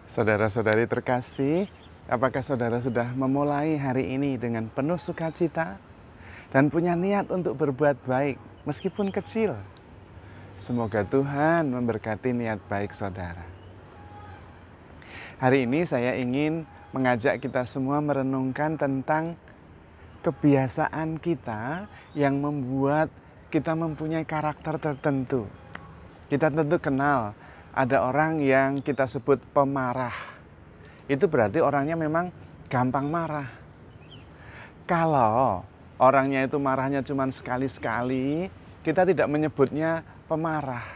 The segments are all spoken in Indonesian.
Saudara-saudari terkasih, apakah saudara sudah memulai hari ini dengan penuh sukacita dan punya niat untuk berbuat baik meskipun kecil? Semoga Tuhan memberkati niat baik saudara. Hari ini saya ingin mengajak kita semua merenungkan tentang kebiasaan kita yang membuat kita mempunyai karakter tertentu. Kita tentu kenal ada orang yang kita sebut pemarah. Itu berarti orangnya memang gampang marah. Kalau orangnya itu marahnya cuma sekali-sekali, kita tidak menyebutnya pemarah.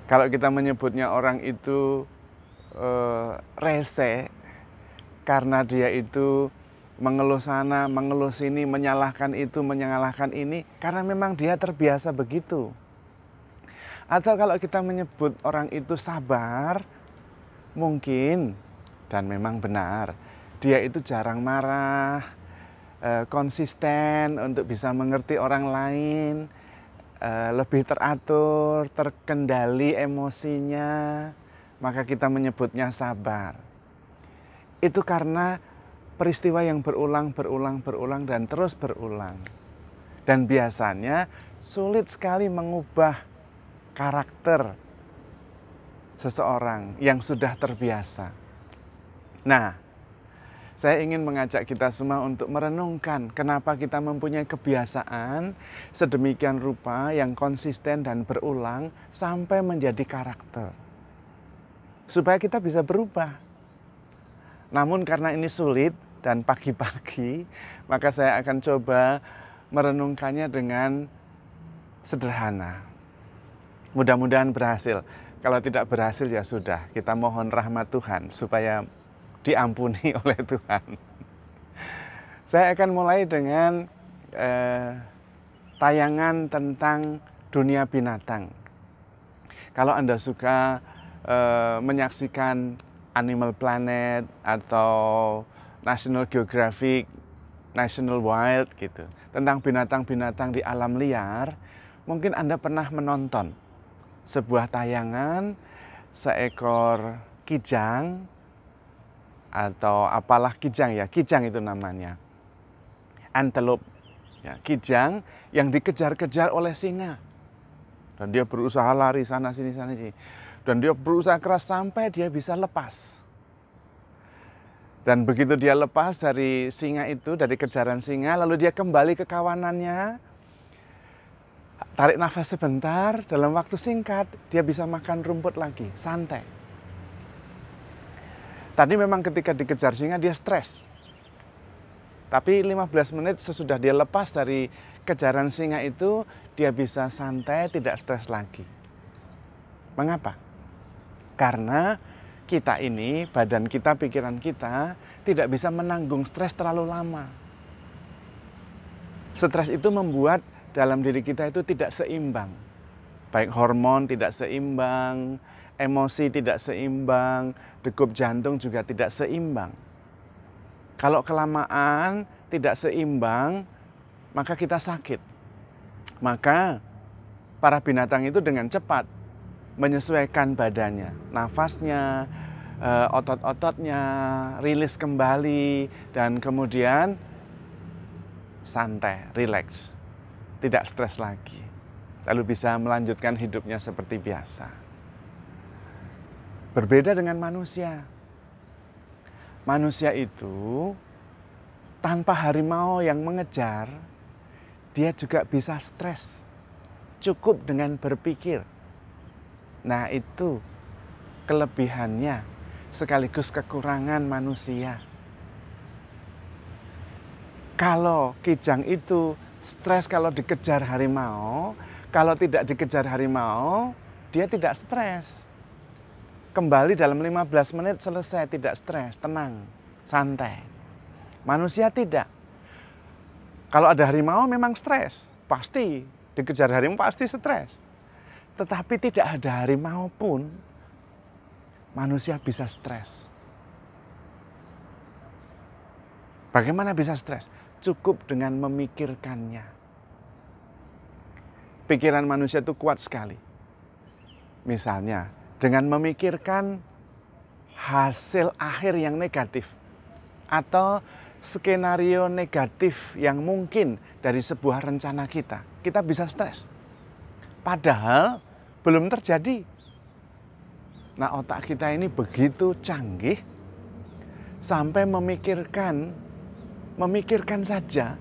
Kalau kita menyebutnya orang itu rese, karena dia itu mengeluh sana, mengeluh sini, menyalahkan itu, menyalahkan ini, karena memang dia terbiasa begitu. Atau kalau kita menyebut orang itu sabar, mungkin, dan memang benar, dia itu jarang marah, konsisten untuk bisa mengerti orang lain, lebih teratur, terkendali emosinya, maka kita menyebutnya sabar. Itu karena peristiwa yang berulang dan terus berulang. Dan biasanya sulit sekali mengubah karakter seseorang yang sudah terbiasa. Nah, saya ingin mengajak kita semua untuk merenungkan kenapa kita mempunyai kebiasaan sedemikian rupa yang konsisten dan berulang sampai menjadi karakter. Supaya kita bisa berubah. Namun karena ini sulit dan pagi-pagi, maka saya akan coba merenungkannya dengan sederhana. Mudah-mudahan berhasil. Kalau tidak berhasil ya sudah, kita mohon rahmat Tuhan supaya diampuni oleh Tuhan. Saya akan mulai dengan tayangan tentang dunia binatang. Kalau Anda suka menyaksikan Animal Planet atau National Geographic, National Wild gitu, tentang binatang-binatang di alam liar, mungkin Anda pernah menonton sebuah tayangan seekor kijang atau apalah kijang ya, kijang itu namanya, antelope, ya, kijang yang dikejar-kejar oleh singa dan dia berusaha lari sana sini dan dia berusaha keras sampai dia bisa lepas. Dan begitu dia lepas dari singa itu, dari kejaran singa, lalu dia kembali ke kawanannya, tarik nafas sebentar, dalam waktu singkat dia bisa makan rumput lagi, santai. Tadi memang ketika dikejar singa dia stres. Tapi 15 menit sesudah dia lepas dari kejaran singa itu, dia bisa santai, tidak stres lagi. Mengapa? Karena kita ini, badan kita, pikiran kita, tidak bisa menanggung stres terlalu lama. Stres itu membuat dalam diri kita itu tidak seimbang. Baik hormon tidak seimbang, emosi tidak seimbang, degup jantung juga tidak seimbang. Kalau kelamaan tidak seimbang, maka kita sakit. Maka para binatang itu dengan cepat menyesuaikan badannya, nafasnya, otot-ototnya, rilis kembali, dan kemudian santai, rileks, tidak stres lagi. Lalu bisa melanjutkan hidupnya seperti biasa. Berbeda dengan manusia. Manusia itu tanpa harimau yang mengejar, dia juga bisa stres. Cukup dengan berpikir. Nah, itu kelebihannya sekaligus kekurangan manusia. Kalau kijang itu stres kalau dikejar harimau, kalau tidak dikejar harimau, dia tidak stres. Kembali dalam 15 menit selesai, tidak stres, tenang, santai. Manusia tidak. Kalau ada harimau memang stres, pasti dikejar harimau pasti stres. Tetapi tidak ada harimau pun, manusia bisa stres. Bagaimana bisa stres? Cukup dengan memikirkannya. Pikiran manusia itu kuat sekali. Misalnya, dengan memikirkan hasil akhir yang negatif atau skenario negatif yang mungkin dari sebuah rencana kita, kita bisa stres. Padahal belum terjadi. Nah, otak kita ini begitu canggih sampai memikirkan saja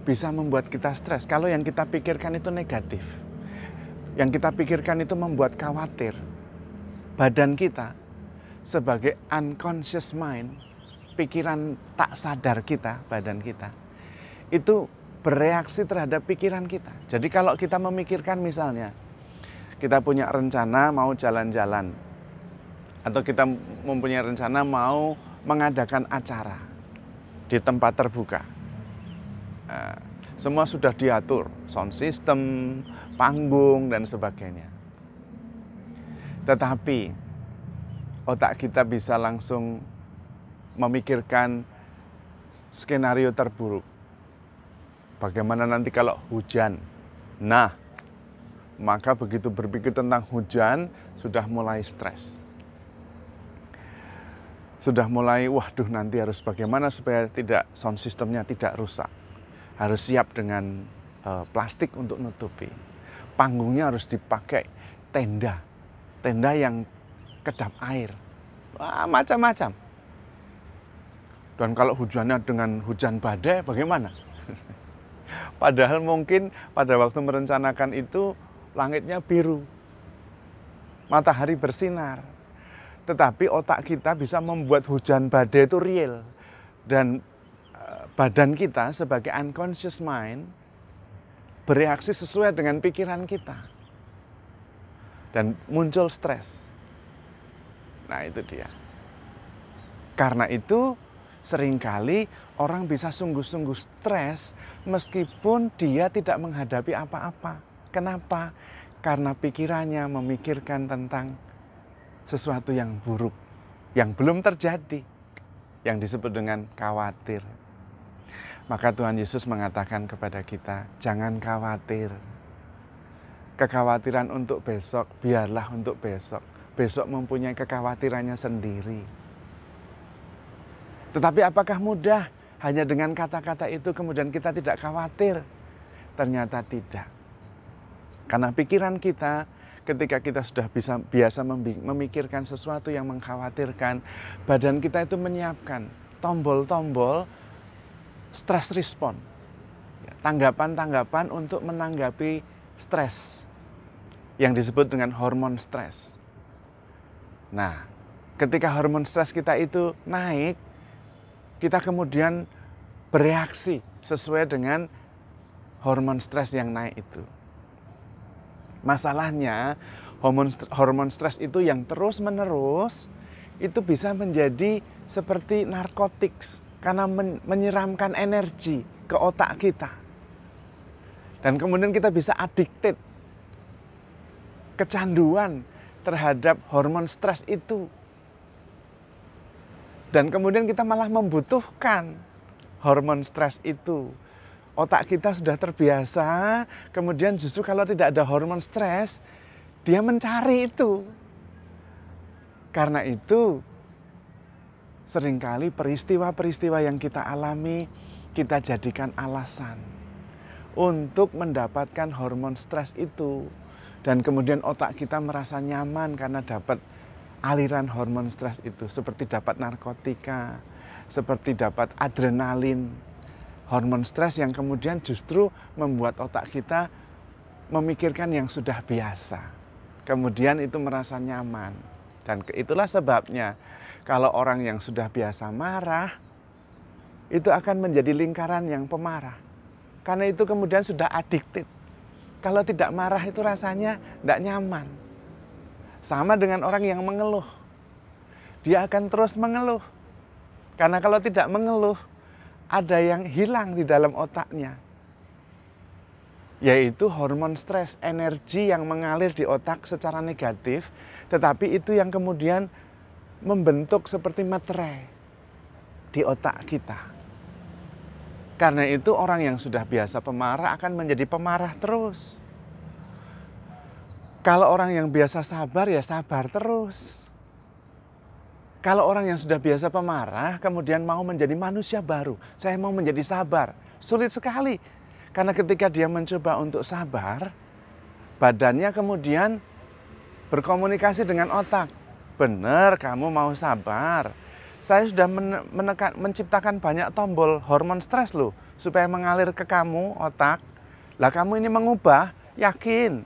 bisa membuat kita stres. Kalau yang kita pikirkan itu negatif, yang kita pikirkan itu membuat khawatir, badan kita sebagai unconscious mind, pikiran tak sadar kita, badan kita, itu bereaksi terhadap pikiran kita. Jadi kalau kita memikirkan misalnya, kita punya rencana mau jalan-jalan, atau kita mempunyai rencana mau mengadakan acara di tempat terbuka. Nah, semua sudah diatur, sound system, panggung, dan sebagainya. Tetapi otak kita bisa langsung memikirkan skenario terburuk. Bagaimana nanti kalau hujan? Nah, maka begitu berpikir tentang hujan, sudah mulai stres. Sudah mulai, waduh nanti harus bagaimana supaya tidak sound systemnya tidak rusak. Harus siap dengan plastik untuk nutupi. Panggungnya harus dipakai tenda yang kedap air. Wah, macam-macam. Dan kalau hujannya dengan hujan badai bagaimana? Padahal mungkin pada waktu merencanakan itu langitnya biru, matahari bersinar. Tetapi otak kita bisa membuat hujan badai itu real. Dan badan kita sebagai unconscious mind bereaksi sesuai dengan pikiran kita. Dan muncul stres. Nah itu dia. Karena itu seringkali orang bisa sungguh-sungguh stres meskipun dia tidak menghadapi apa-apa. Kenapa? Karena pikirannya memikirkan tentang sesuatu yang buruk, yang belum terjadi, yang disebut dengan khawatir. Maka Tuhan Yesus mengatakan kepada kita, jangan khawatir. Kekhawatiran untuk besok, biarlah untuk besok. Besok mempunyai kekhawatirannya sendiri. Tetapi apakah mudah hanya dengan kata-kata itu kemudian kita tidak khawatir? Ternyata tidak. Karena pikiran kita ketika kita sudah biasa memikirkan sesuatu yang mengkhawatirkan, badan kita itu menyiapkan tombol-tombol stress response. Tanggapan-tanggapan untuk menanggapi stres yang disebut dengan hormon stres. Nah, ketika hormon stres kita itu naik, kita kemudian bereaksi sesuai dengan hormon stres yang naik itu. Masalahnya hormon stres itu yang terus-menerus itu bisa menjadi seperti narkotik karena menyiramkan energi ke otak kita. Dan kemudian kita bisa addicted, kecanduan terhadap hormon stres itu. Dan kemudian kita malah membutuhkan hormon stres itu. Otak kita sudah terbiasa, kemudian justru kalau tidak ada hormon stres, dia mencari itu. Karena itu, seringkali peristiwa-peristiwa yang kita alami, kita jadikan alasan untuk mendapatkan hormon stres itu. Dan kemudian otak kita merasa nyaman karena dapat aliran hormon stres itu. Seperti dapat narkotika, seperti dapat adrenalin. Hormon stres yang kemudian justru membuat otak kita memikirkan yang sudah biasa. Kemudian itu merasa nyaman. Dan itulah sebabnya kalau orang yang sudah biasa marah, itu akan menjadi lingkaran yang pemarah. Karena itu kemudian sudah addicted. Kalau tidak marah itu rasanya tidak nyaman. Sama dengan orang yang mengeluh. Dia akan terus mengeluh. Karena kalau tidak mengeluh, ada yang hilang di dalam otaknya, yaitu hormon stres, energi yang mengalir di otak secara negatif, tetapi itu yang kemudian membentuk seperti materai di otak kita. Karena itu orang yang sudah biasa pemarah akan menjadi pemarah terus. Kalau orang yang biasa sabar ya sabar terus. Kalau orang yang sudah biasa pemarah, kemudian mau menjadi manusia baru, saya mau menjadi sabar, sulit sekali. Karena ketika dia mencoba untuk sabar, badannya kemudian berkomunikasi dengan otak. Benar, kamu mau sabar. Saya sudah menciptakan banyak tombol hormon stres loh, supaya mengalir ke kamu, otak. Lah kamu ini mengubah, yakin.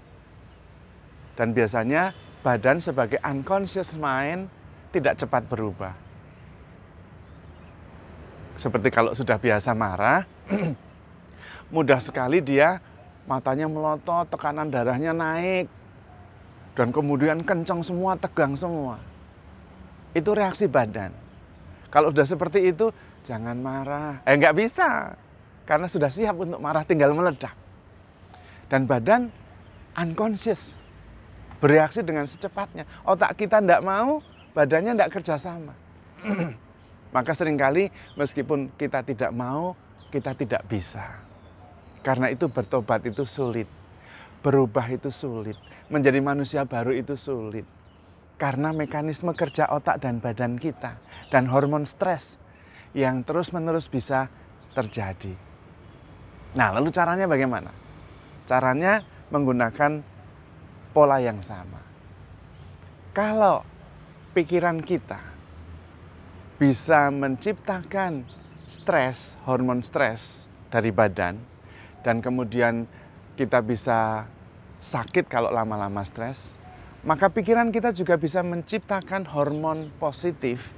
Dan biasanya badan sebagai unconscious mind tidak cepat berubah. Seperti kalau sudah biasa marah, mudah sekali dia matanya melotot, tekanan darahnya naik, dan kemudian kencang semua, tegang semua. Itu reaksi badan. Kalau sudah seperti itu, jangan marah. Nggak bisa, karena sudah siap untuk marah, tinggal meledak. Dan badan unconscious, bereaksi dengan secepatnya. Otak kita tidak mau, badannya tidak kerjasama. Maka seringkali meskipun kita tidak mau, kita tidak bisa. Karena itu bertobat itu sulit. Berubah itu sulit. Menjadi manusia baru itu sulit. Karena mekanisme kerja otak dan badan kita. Dan hormon stres yang terus-menerus bisa terjadi. Nah, lalu caranya bagaimana? Caranya menggunakan pola yang sama. Kalau pikiran kita bisa menciptakan stres, hormon stres dari badan, dan kemudian kita bisa sakit kalau lama-lama stres, maka pikiran kita juga bisa menciptakan hormon positif,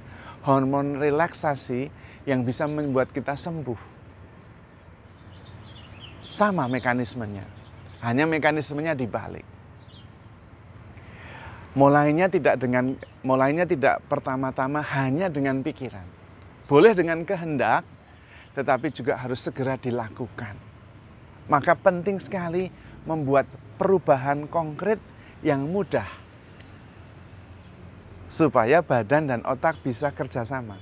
hormon relaksasi yang bisa membuat kita sembuh. Sama mekanismenya, hanya mekanismenya dibalik. Mulainya tidak pertama-tama hanya dengan pikiran. Boleh dengan kehendak, tetapi juga harus segera dilakukan. Maka penting sekali membuat perubahan konkret yang mudah. Supaya badan dan otak bisa kerjasama.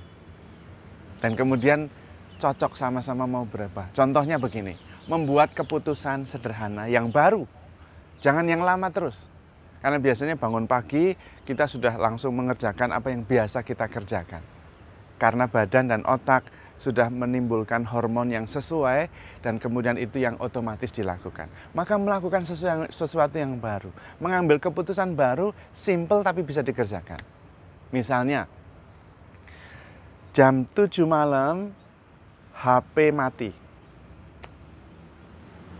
Dan kemudian cocok sama-sama mau berubah. Contohnya begini, membuat keputusan sederhana yang baru. Jangan yang lama terus. Karena biasanya bangun pagi, kita sudah langsung mengerjakan apa yang biasa kita kerjakan. Karena badan dan otak sudah menimbulkan hormon yang sesuai, dan kemudian itu yang otomatis dilakukan. Maka melakukan sesuatu yang baru. Mengambil keputusan baru, simple tapi bisa dikerjakan. Misalnya, jam 7 malam, HP mati.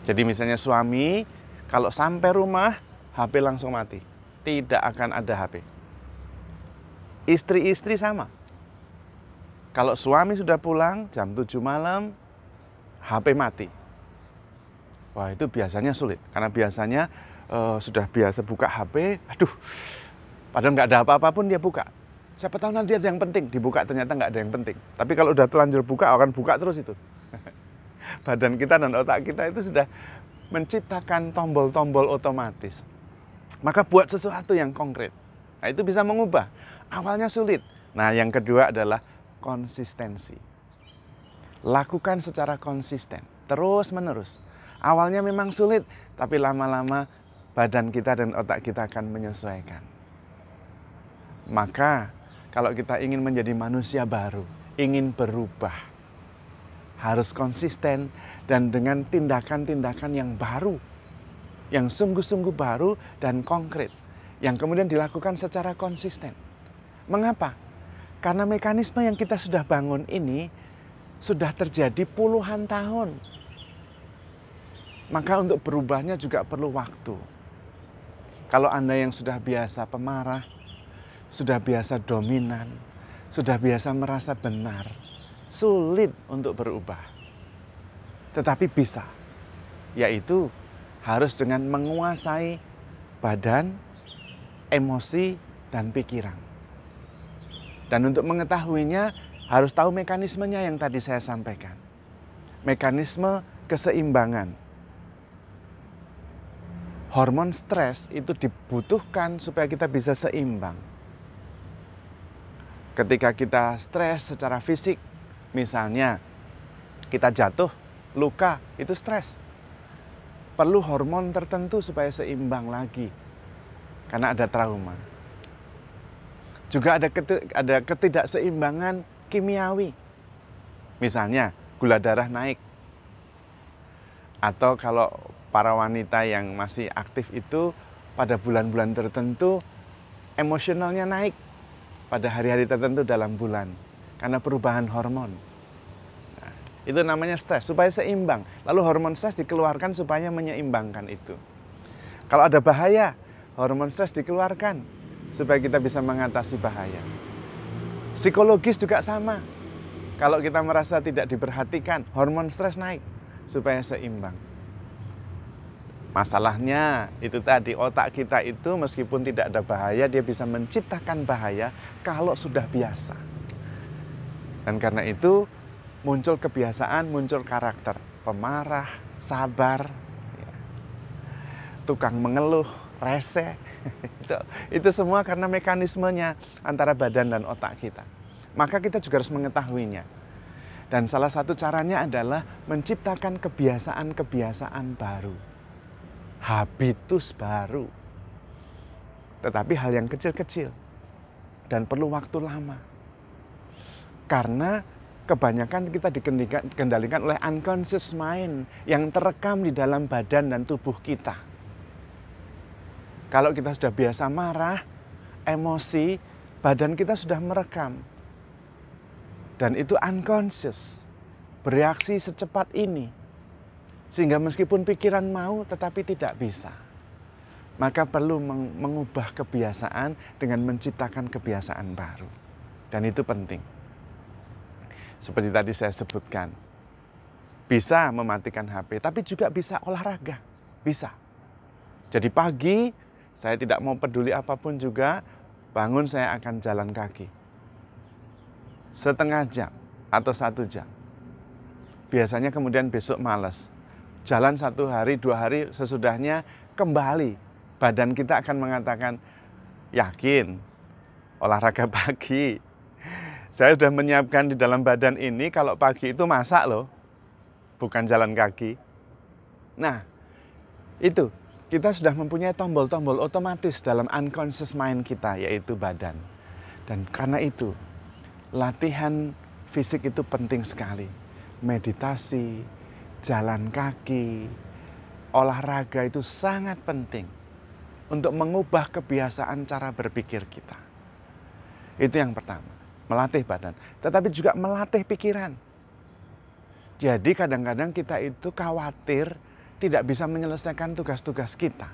Jadi misalnya suami, kalau sampai rumah, HP langsung mati, tidak akan ada HP. Istri-istri sama. Kalau suami sudah pulang jam 7 malam, HP mati. Wah, itu biasanya sulit. Karena biasanya sudah biasa buka HP, padahal nggak ada apa-apa pun dia buka. Siapa tahu nanti ada yang penting, dibuka ternyata nggak ada yang penting. Tapi kalau udah telanjur buka, akan buka terus itu. Badan kita dan otak kita itu sudah menciptakan tombol-tombol otomatis. Maka buat sesuatu yang konkret. Nah, itu bisa mengubah. Awalnya sulit. Nah, yang kedua adalah konsistensi. Lakukan secara konsisten, terus-menerus. Awalnya memang sulit, tapi lama-lama badan kita dan otak kita akan menyesuaikan. Maka, kalau kita ingin menjadi manusia baru, ingin berubah, harus konsisten dan dengan tindakan-tindakan yang baru, yang sungguh-sungguh baru dan konkret, yang kemudian dilakukan secara konsisten. Mengapa? Karena mekanisme yang kita sudah bangun ini sudah terjadi puluhan tahun. Maka untuk berubahnya juga perlu waktu. Kalau Anda yang sudah biasa pemarah, sudah biasa dominan, sudah biasa merasa benar, sulit untuk berubah. Tetapi bisa, yaitu harus dengan menguasai badan, emosi, dan pikiran. Dan untuk mengetahuinya harus tahu mekanismenya yang tadi saya sampaikan. Mekanisme keseimbangan. Hormon stres itu dibutuhkan supaya kita bisa seimbang. Ketika kita stres secara fisik, misalnya kita jatuh, luka, itu stres. Perlu hormon tertentu supaya seimbang lagi, karena ada trauma. Juga ada ketidakseimbangan kimiawi. Misalnya gula darah naik. Atau kalau para wanita yang masih aktif itu pada bulan-bulan tertentu emosionalnya naik pada hari-hari tertentu dalam bulan karena perubahan hormon. Nah, itu namanya stres, supaya seimbang. Lalu hormon stres dikeluarkan supaya menyeimbangkan itu. Kalau ada bahaya, hormon stres dikeluarkan supaya kita bisa mengatasi bahaya. Psikologis juga sama. Kalau kita merasa tidak diperhatikan, hormon stres naik supaya seimbang. Masalahnya itu tadi, otak kita itu meskipun tidak ada bahaya, dia bisa menciptakan bahaya kalau sudah biasa. Dan karena itu muncul kebiasaan, muncul karakter. Pemarah, sabar, tukang mengeluh, rese. Itu semua karena mekanismenya antara badan dan otak kita. Maka kita juga harus mengetahuinya. Dan salah satu caranya adalah menciptakan kebiasaan-kebiasaan baru. Habitus baru. Tetapi hal yang kecil-kecil. Dan perlu waktu lama. Karena kebanyakan kita dikendalikan oleh unconscious mind yang terekam di dalam badan dan tubuh kita. Kalau kita sudah biasa marah, emosi, badan kita sudah merekam. Dan itu unconscious, bereaksi secepat ini. Sehingga meskipun pikiran mau, tetapi tidak bisa. Maka perlu mengubah kebiasaan dengan menciptakan kebiasaan baru. Dan itu penting. Seperti tadi saya sebutkan, bisa mematikan HP, tapi juga bisa olahraga, bisa. Jadi pagi, saya tidak mau peduli apapun juga, bangun saya akan jalan kaki. Setengah jam atau 1 jam. Biasanya kemudian besok malas. Jalan 1 hari, 2 hari sesudahnya kembali. Badan kita akan mengatakan, yakin olahraga pagi. Saya sudah menyiapkan di dalam badan ini kalau pagi itu masak loh, bukan jalan kaki. Nah, itu. Kita sudah mempunyai tombol-tombol otomatis dalam unconscious mind kita, yaitu badan. Dan karena itu, latihan fisik itu penting sekali. Meditasi, jalan kaki, olahraga itu sangat penting untuk mengubah kebiasaan cara berpikir kita. Itu yang pertama, melatih badan. Tetapi juga melatih pikiran. Jadi kadang-kadang kita itu khawatir tidak bisa menyelesaikan tugas-tugas kita.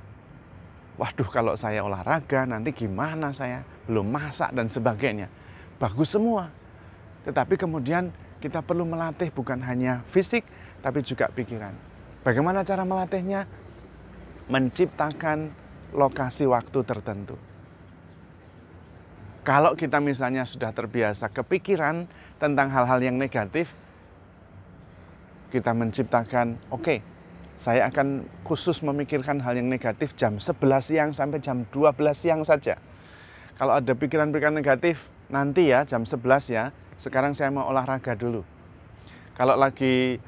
Waduh, kalau saya olahraga nanti gimana saya? Belum masak dan sebagainya. Bagus semua. Tetapi kemudian kita perlu melatih bukan hanya fisik, tapi juga pikiran. Bagaimana cara melatihnya? Menciptakan lokasi waktu tertentu. Kalau kita misalnya sudah terbiasa kepikiran tentang hal-hal yang negatif, kita menciptakan, oke, saya akan khusus memikirkan hal yang negatif jam 11 siang sampai jam 12 siang saja. Kalau ada pikiran-pikiran negatif, nanti ya jam 11 ya, sekarang saya mau olahraga dulu. Kalau lagi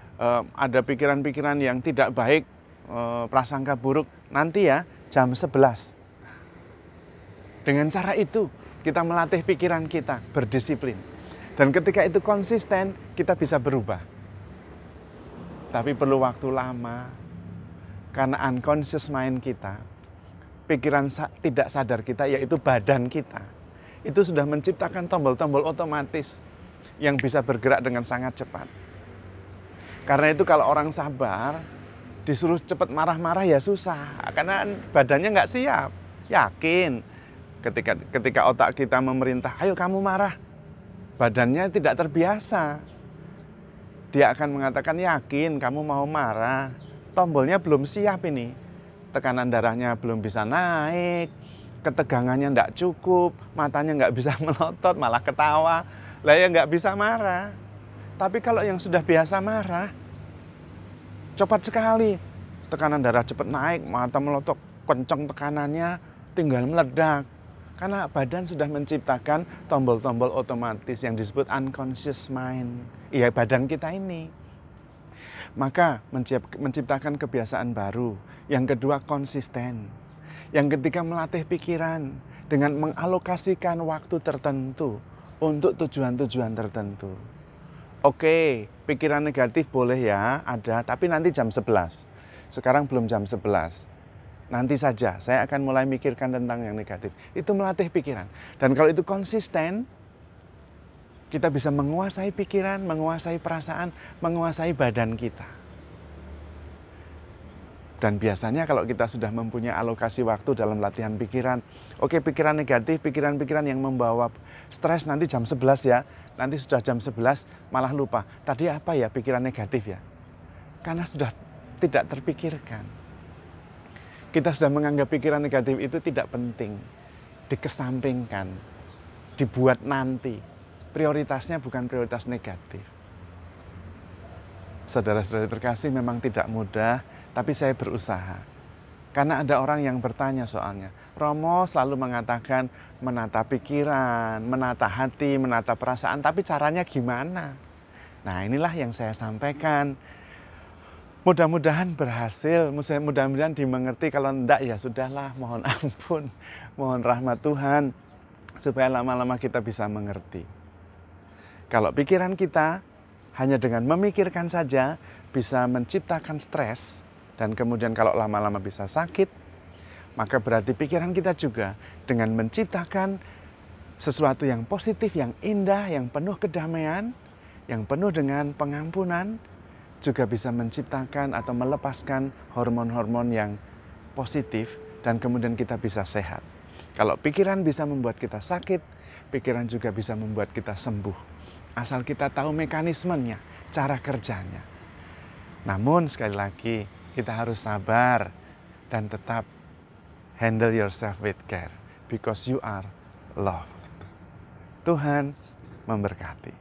ada pikiran-pikiran yang tidak baik, prasangka buruk, nanti ya jam 11. Dengan cara itu, kita melatih pikiran kita berdisiplin. Dan ketika itu konsisten, kita bisa berubah. Tapi perlu waktu lama, karena unconscious mind kita, pikiran tidak sadar kita, yaitu badan kita, itu sudah menciptakan tombol-tombol otomatis yang bisa bergerak dengan sangat cepat. Karena itu kalau orang sabar, disuruh cepat marah-marah ya susah, karena badannya nggak siap. Yakin, ketika otak kita memerintah, ayo kamu marah, badannya tidak terbiasa. Dia akan mengatakan, yakin kamu mau marah, tombolnya belum siap ini. Tekanan darahnya belum bisa naik, ketegangannya tidak cukup, matanya nggak bisa melotot, malah ketawa. Lah ya nggak bisa marah. Tapi kalau yang sudah biasa marah, cepat sekali. Tekanan darah cepat naik, mata melotot, kencang tekanannya, tinggal meledak. Karena badan sudah menciptakan tombol-tombol otomatis yang disebut unconscious mind. Iya, badan kita ini. Maka menciptakan kebiasaan baru. Yang kedua, konsisten. Yang ketiga, melatih pikiran. dengan mengalokasikan waktu tertentu untuk tujuan-tujuan tertentu. Oke, pikiran negatif boleh ya ada, tapi nanti jam 11. Sekarang belum jam 11. Nanti saja, saya akan mulai mikirkan tentang yang negatif. Itu melatih pikiran. Dan kalau itu konsisten, kita bisa menguasai pikiran, menguasai perasaan, menguasai badan kita. Dan biasanya kalau kita sudah mempunyai alokasi waktu dalam latihan pikiran, oke, pikiran negatif, pikiran-pikiran yang membawa stres nanti jam 11 ya, nanti sudah jam 11 malah lupa. Tadi apa ya pikiran negatif ya? Karena sudah tidak terpikirkan. Kita sudah menganggap pikiran negatif itu tidak penting, dikesampingkan, dibuat nanti. Prioritasnya bukan prioritas negatif. Saudara-saudari terkasih, memang tidak mudah, tapi saya berusaha. Karena ada orang yang bertanya soalnya, Romo selalu mengatakan menata pikiran, menata hati, menata perasaan, tapi caranya gimana? Nah, inilah yang saya sampaikan. Mudah-mudahan berhasil, mudah-mudahan dimengerti. Kalau enggak ya sudahlah, mohon ampun, mohon rahmat Tuhan, supaya lama-lama kita bisa mengerti. Kalau pikiran kita hanya dengan memikirkan saja bisa menciptakan stres, dan kemudian kalau lama-lama bisa sakit, maka berarti pikiran kita juga dengan menciptakan sesuatu yang positif, yang indah, yang penuh kedamaian, yang penuh dengan pengampunan, juga bisa menciptakan atau melepaskan hormon-hormon yang positif, dan kemudian kita bisa sehat. Kalau pikiran bisa membuat kita sakit, pikiran juga bisa membuat kita sembuh. Asal kita tahu mekanismenya, cara kerjanya. Namun sekali lagi, kita harus sabar dan tetap handle yourself with care, because you are loved. Tuhan memberkati.